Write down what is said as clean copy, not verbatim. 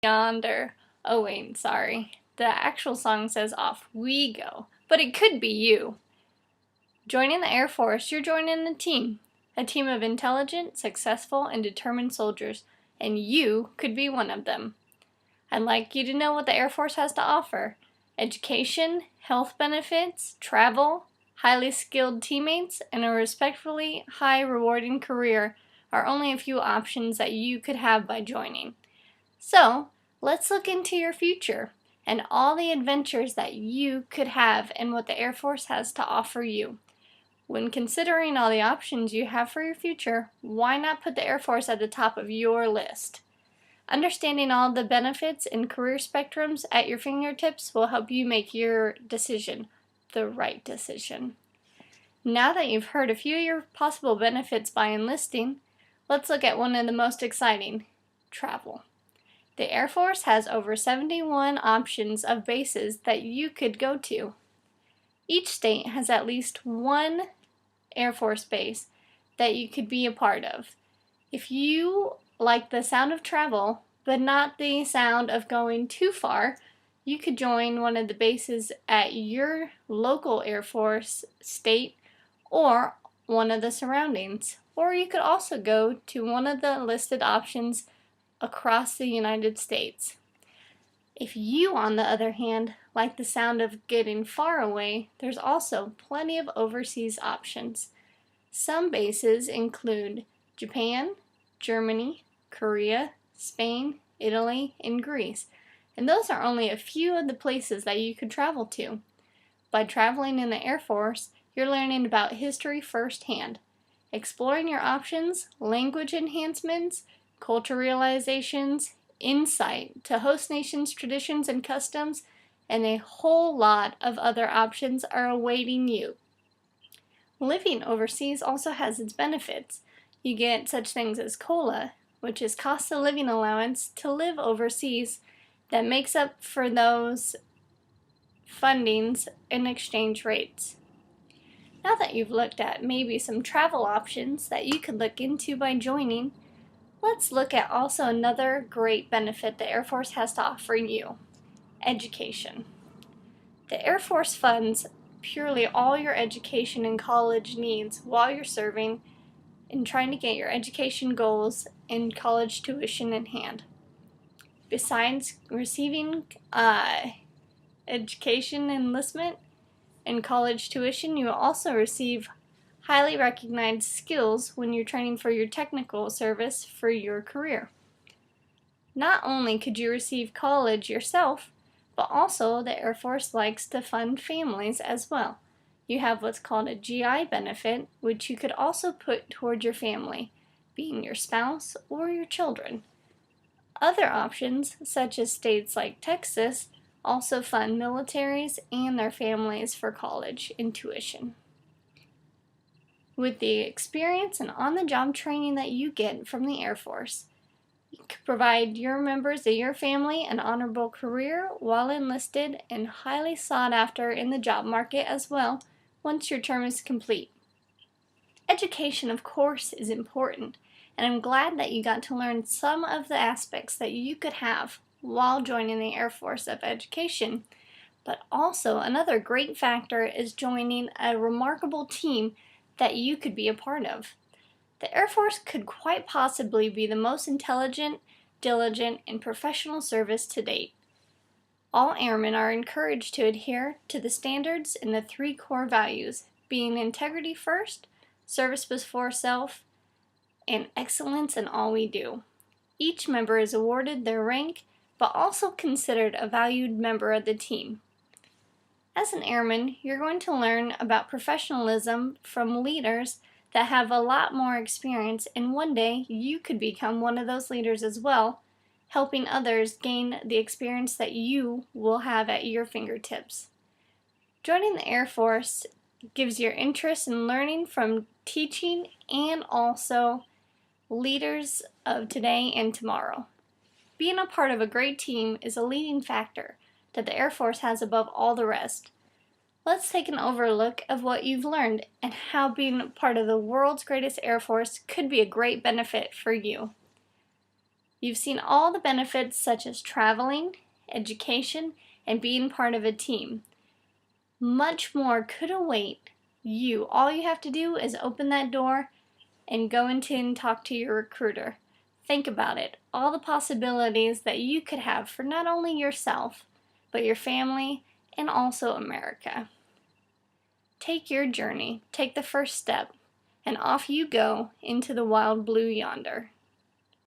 yonder. Oh wait, sorry. The actual song says off we go, but it could be you. Joining the Air Force, you're joining a team of intelligent, successful, and determined soldiers, and you could be one of them. I'd like you to know what the Air Force has to offer. Education, health benefits, travel, highly skilled teammates, and a respectfully high rewarding career are only a few options that you could have by joining. So, let's look into your future and all the adventures that you could have and what the Air Force has to offer you. When considering all the options you have for your future, why not put the Air Force at the top of your list? Understanding all the benefits and career spectrums at your fingertips will help you make your decision the right decision. Now that you've heard a few of your possible benefits by enlisting, let's look at one of the most exciting: travel. The Air Force has over 71 options of bases that you could go to. Each state has at least one Air Force base that you could be a part of. If you like the sound of travel, but not the sound of going too far, you could join one of the bases at your local Air Force state or one of the surroundings. Or you could also go to one of the listed options across the United States. If you, on the other hand, like the sound of getting far away, there's also plenty of overseas options. Some bases include Japan, Germany, Korea, Spain, Italy, and Greece, and those are only a few of the places that you could travel to. By traveling in the Air Force, you're learning about history firsthand, exploring your options, language enhancements, culture realizations, insight to host nations' traditions and customs, and a whole lot of other options are awaiting you. Living overseas also has its benefits. You get such things as COLA, which is cost of living allowance to live overseas, that makes up for those fundings and exchange rates. Now that you've looked at maybe some travel options that you could look into by joining, let's look at also another great benefit the Air Force has to offer you: education. The Air Force funds purely all your education and college needs while you're serving and trying to get your education goals and college tuition in hand. Besides receiving education enlistment and college tuition, you will also receive highly recognized skills when you're training for your technical service for your career. Not only could you receive college yourself, but also the Air Force likes to fund families as well. You have what's called a GI benefit, which you could also put toward your family, being your spouse or your children. Other options, such as states like Texas, also fund militaries and their families for college and tuition. With the experience and on-the-job training that you get from the Air Force, you can provide your members of your family an honorable career while enlisted and highly sought after in the job market as well once your term is complete. Education, of course, is important, and I'm glad that you got to learn some of the aspects that you could have while joining the Air Force of Education. But also, another great factor is joining a remarkable team that you could be a part of. The Air Force could quite possibly be the most intelligent, diligent, and professional service to date. All airmen are encouraged to adhere to the standards and the 3 core values, being integrity first, service before self, and excellence in all we do. Each member is awarded their rank, but also considered a valued member of the team. As an airman, you're going to learn about professionalism from leaders that have a lot more experience, and one day you could become one of those leaders as well, helping others gain the experience that you will have at your fingertips. Joining the Air Force gives your interest in learning from teaching and also leaders of today and tomorrow. Being a part of a great team is a leading factor that the Air Force has above all the rest. Let's take an overlook of what you've learned and how being part of the world's greatest Air Force could be a great benefit for you. You've seen all the benefits such as traveling, education, and being part of a team. Much more could await you. All you have to do is open that door and go into and talk to your recruiter. Think about it, all the possibilities that you could have for not only yourself, but your family and also America. Take your journey, take the first step, and off you go into the wild blue yonder.